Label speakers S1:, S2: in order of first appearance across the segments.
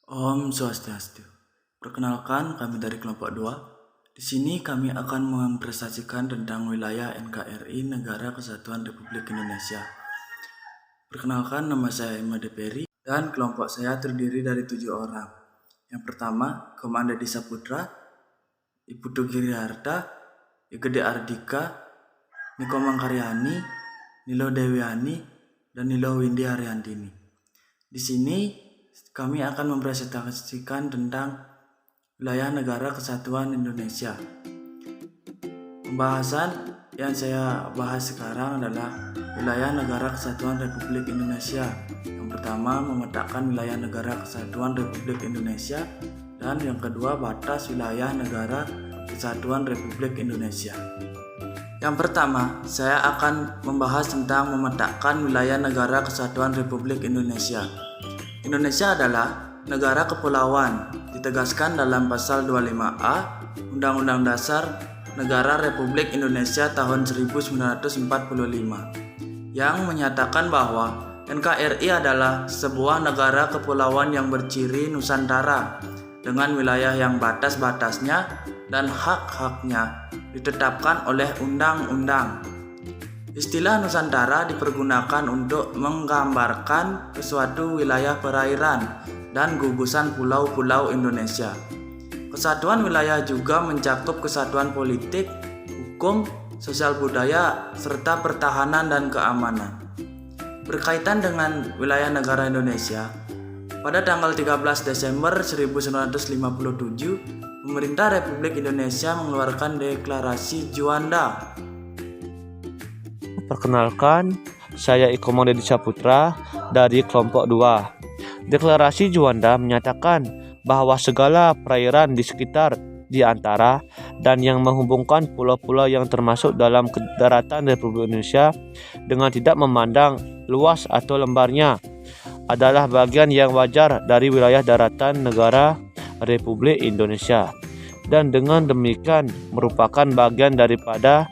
S1: Om Swastiastu. Perkenalkan, kami dari kelompok 2. Di sini kami akan mempresentasikan tentang wilayah NKRI Negara Kesatuan Republik Indonesia. Perkenalkan, nama saya Imade Peri dan kelompok saya terdiri dari 7 orang. Yang pertama, Komanda Disa Putra, Ibu Tugiri Harta, Igede Ardika, Niko Mangkaryani, Nilo Dewiani, dan Nilo Windy Haryantini. Di sini kami akan mempresentasikan tentang wilayah negara kesatuan Indonesia. Pembahasan yang saya bahas sekarang adalah wilayah negara kesatuan Republik Indonesia. Yang pertama, memetakan wilayah negara kesatuan Republik Indonesia, dan yang kedua, batas wilayah negara kesatuan Republik Indonesia. Yang pertama, saya akan membahas tentang memetakan wilayah negara kesatuan Republik Indonesia. Indonesia adalah negara kepulauan, ditegaskan dalam pasal 25A Undang-Undang Dasar Negara Republik Indonesia tahun 1945 yang menyatakan bahwa NKRI adalah sebuah negara kepulauan yang berciri Nusantara dengan wilayah yang batas-batasnya dan hak-haknya ditetapkan oleh undang-undang. Istilah Nusantara dipergunakan untuk menggambarkan suatu wilayah perairan dan gugusan pulau-pulau Indonesia. Kesatuan wilayah juga mencakup kesatuan politik, hukum, sosial budaya, serta pertahanan dan keamanan. Berkaitan dengan wilayah negara Indonesia, pada tanggal 13 Desember 1957, pemerintah Republik Indonesia mengeluarkan Deklarasi Juanda.
S2: Perkenalkan, saya Iko Disa Putra dari kelompok 2. Deklarasi Juanda menyatakan bahwa segala perairan di sekitar, di antara, dan yang menghubungkan pulau-pulau yang termasuk dalam daratan Republik Indonesia dengan tidak memandang luas atau lembarnya adalah bagian yang wajar dari wilayah daratan negara Republik Indonesia, dan dengan demikian merupakan bagian daripada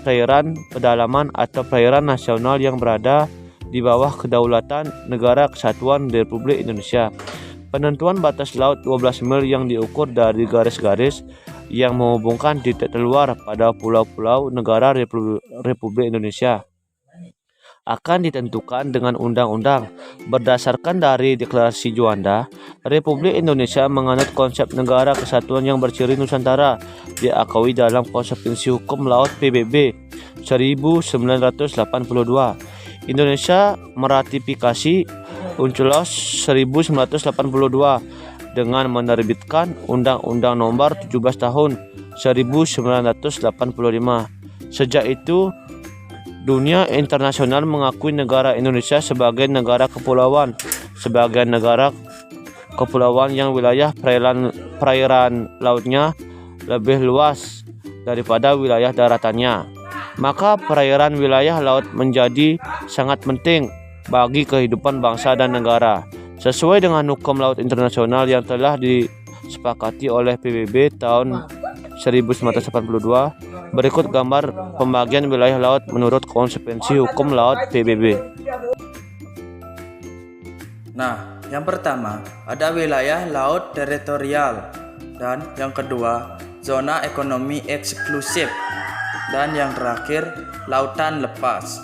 S2: perairan pedalaman atau perairan nasional yang berada di bawah kedaulatan Negara Kesatuan Republik Indonesia. Penentuan batas laut 12 mil yang diukur dari garis-garis yang menghubungkan titik terluar pada pulau-pulau negara Republik Indonesia akan ditentukan dengan undang-undang. Berdasarkan dari Deklarasi Juanda, Republik Indonesia menganut konsep negara kesatuan yang berciri Nusantara, diakui dalam Konsepsi Hukum Laut PBB 1982. Indonesia meratifikasi UNCLOS 1982 dengan menerbitkan Undang-Undang Nomor 17 Tahun 1985. Sejak itu, dunia internasional mengakui negara Indonesia sebagai negara kepulauan, sebagai negara kepulauan yang wilayah perairan lautnya lebih luas daripada wilayah daratannya. Maka perairan wilayah laut menjadi sangat penting bagi kehidupan bangsa dan negara. Sesuai dengan hukum laut internasional yang telah disepakati oleh PBB tahun 1982, berikut gambar pembagian wilayah laut menurut Konsepsi Hukum Laut PBB.
S1: Nah, yang pertama ada wilayah laut teritorial, dan yang kedua zona ekonomi eksklusif, dan yang terakhir lautan lepas.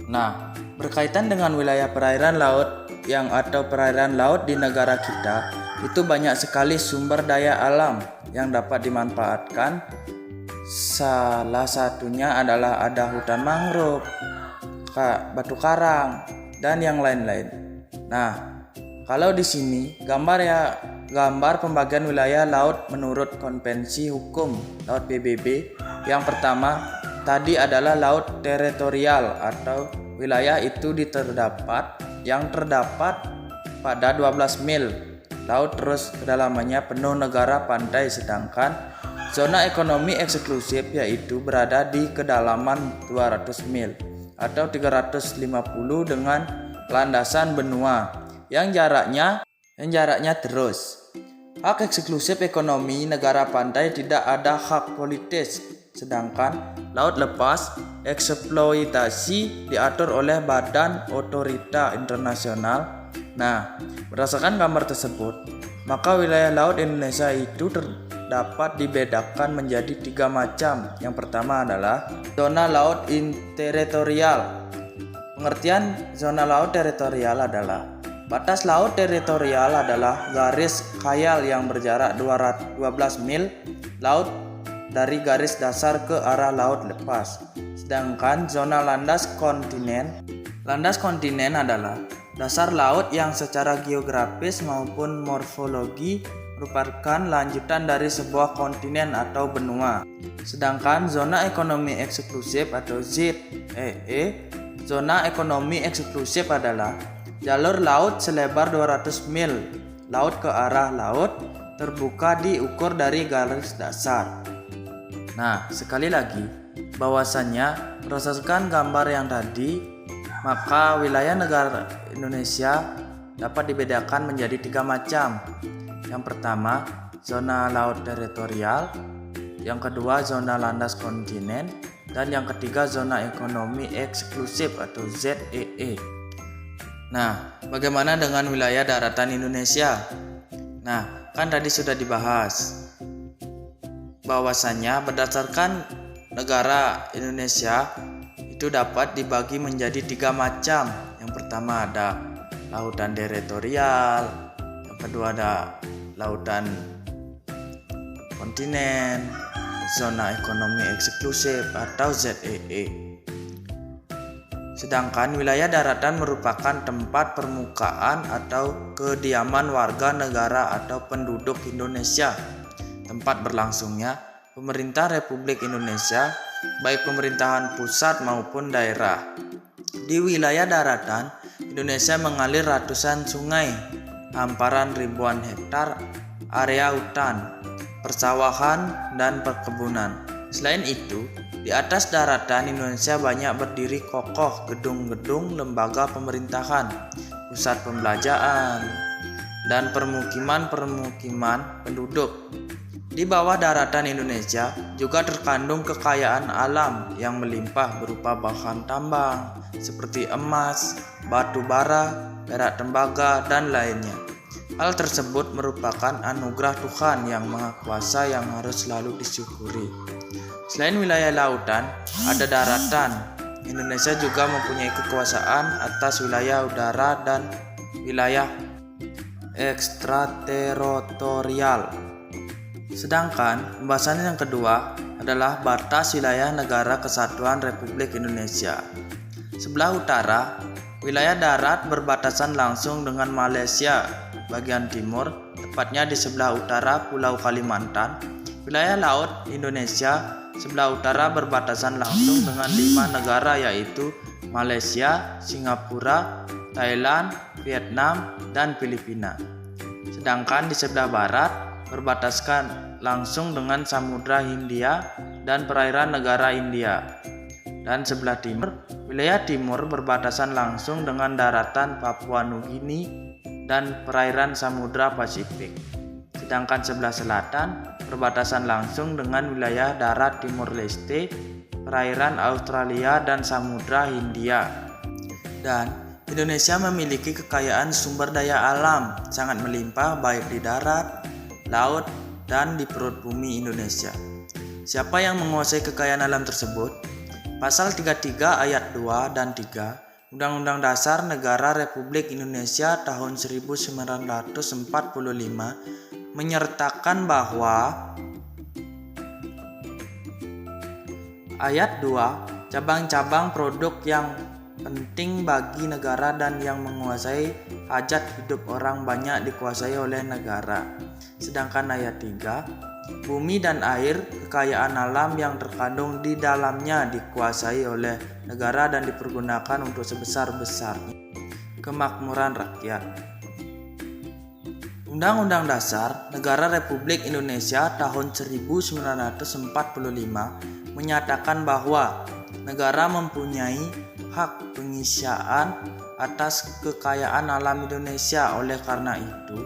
S1: Nah, berkaitan dengan wilayah perairan laut atau perairan laut di negara kita, itu banyak sekali sumber daya alam yang dapat dimanfaatkan. Salah satunya adalah ada hutan mangrove, batu karang, dan yang lain-lain. Nah, kalau di sini gambar pembagian wilayah laut menurut Konvensi Hukum Laut PBB. Yang pertama tadi adalah laut teritorial atau wilayah itu yang terdapat pada 12 mil laut terus kedalamannya penuh negara pantai, sedangkan zona ekonomi eksklusif yaitu berada di kedalaman 200 mil atau 350 dengan landasan benua yang jaraknya terus. Hak eksklusif ekonomi negara pantai tidak ada hak politis, sedangkan laut lepas eksploitasi diatur oleh Badan Otorita Internasional Nah, berdasarkan gambar tersebut, maka wilayah laut Indonesia itu dapat dibedakan menjadi 3 macam. Yang pertama adalah zona laut teritorial. Pengertian zona laut teritorial adalah batas laut teritorial adalah garis khayal yang berjarak 12 mil laut dari garis dasar ke arah laut lepas. Sedangkan zona landas kontinen adalah dasar laut yang secara geografis maupun morfologi merupakan lanjutan dari sebuah kontinen atau benua. Sedangkan zona ekonomi eksklusif atau ZEE, zona ekonomi eksklusif adalah jalur laut selebar 200 mil laut ke arah laut terbuka diukur dari garis dasar. Nah, sekali lagi, bahwasannya berdasarkan gambar yang tadi, maka wilayah negara Indonesia dapat dibedakan menjadi 3 macam. Yang pertama, zona laut teritorial, yang kedua zona landas kontinen, dan yang ketiga zona ekonomi eksklusif atau ZEE. Nah, bagaimana dengan wilayah daratan Indonesia? Nah, kan tadi sudah dibahas bahwasannya berdasarkan negara Indonesia itu dapat dibagi menjadi 3 macam. Yang pertama ada lautan teritorial, yang kedua ada lautan kontinen, zona ekonomi eksklusif atau ZEE. Sedangkan wilayah daratan merupakan tempat permukaan atau kediaman warga negara atau penduduk Indonesia, tempat berlangsungnya pemerintah Republik Indonesia, baik pemerintahan pusat maupun daerah. Di wilayah daratan, Indonesia mengalir ratusan sungai, hamparan ribuan hektar area hutan, persawahan, dan perkebunan. Selain itu, di atas daratan Indonesia banyak berdiri kokoh gedung-gedung lembaga pemerintahan, pusat pembelanjaan, dan permukiman-permukiman penduduk. Di bawah daratan Indonesia juga terkandung kekayaan alam yang melimpah berupa bahan tambang seperti emas, batu bara, perak tembaga, dan lainnya. Hal tersebut merupakan anugerah Tuhan yang Maha Kuasa yang harus selalu disyukuri. Selain wilayah lautan, ada daratan. Indonesia juga mempunyai kekuasaan atas wilayah udara dan wilayah ekstrateritorial. Sedangkan pembahasan yang kedua adalah batas wilayah Negara Kesatuan Republik Indonesia. Sebelah utara, wilayah darat berbatasan langsung dengan Malaysia bagian timur, tepatnya di sebelah utara Pulau Kalimantan. Wilayah laut Indonesia sebelah utara berbatasan langsung dengan 5 negara yaitu Malaysia, Singapura, Thailand, Vietnam, dan Filipina. Sedangkan di sebelah barat berbatasan langsung dengan Samudra Hindia dan perairan negara India. Dan sebelah timur, wilayah timur berbatasan langsung dengan daratan Papua Nugini dan perairan Samudra Pasifik. Sedangkan sebelah selatan berbatasan langsung dengan wilayah darat Timur Leste, perairan Australia dan Samudra Hindia. Dan Indonesia memiliki kekayaan sumber daya alam sangat melimpah baik di darat, laut, dan di perut bumi Indonesia. Siapa yang menguasai kekayaan alam tersebut? Pasal 33 ayat 2 dan 3 Undang-Undang Dasar Negara Republik Indonesia tahun 1945 menyertakan bahwa ayat 2 cabang-cabang produk yang penting bagi negara dan yang menguasai hajat hidup orang banyak dikuasai oleh negara. Sedangkan ayat 3, bumi dan air, kekayaan alam yang terkandung di dalamnya dikuasai oleh negara dan dipergunakan untuk sebesar-besarnya kemakmuran rakyat. Undang-Undang Dasar Negara Republik Indonesia tahun 1945 menyatakan bahwa negara mempunyai hak penguasaan atas kekayaan alam Indonesia. Oleh karena itu,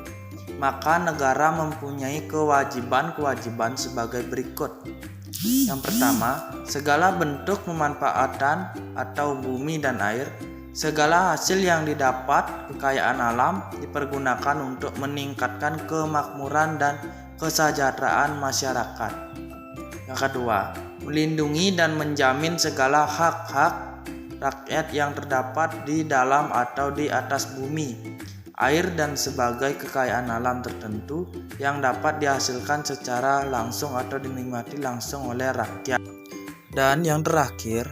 S1: maka negara mempunyai kewajiban-kewajiban sebagai berikut. Yang pertama, segala bentuk pemanfaatan atau bumi dan air Segala hasil yang didapat kekayaan alam dipergunakan untuk meningkatkan kemakmuran dan kesejahteraan masyarakat. Yang kedua, melindungi dan menjamin segala hak-hak rakyat yang terdapat di dalam atau di atas bumi, air dan sebagai kekayaan alam tertentu yang dapat dihasilkan secara langsung atau dinikmati langsung oleh rakyat. Dan yang terakhir,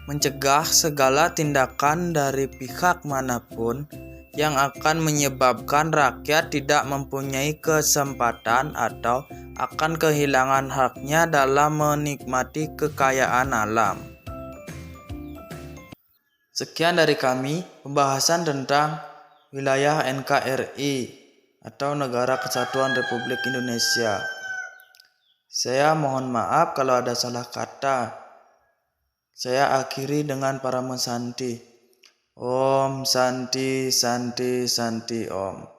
S1: mencegah segala tindakan dari pihak manapun yang akan menyebabkan rakyat tidak mempunyai kesempatan atau akan kehilangan haknya dalam menikmati kekayaan alam. Sekian dari kami pembahasan tentang wilayah NKRI atau Negara Kesatuan Republik Indonesia. Saya mohon maaf kalau ada salah kata. Saya akhiri dengan Parama Santi. Om Santi Santi Santi Om.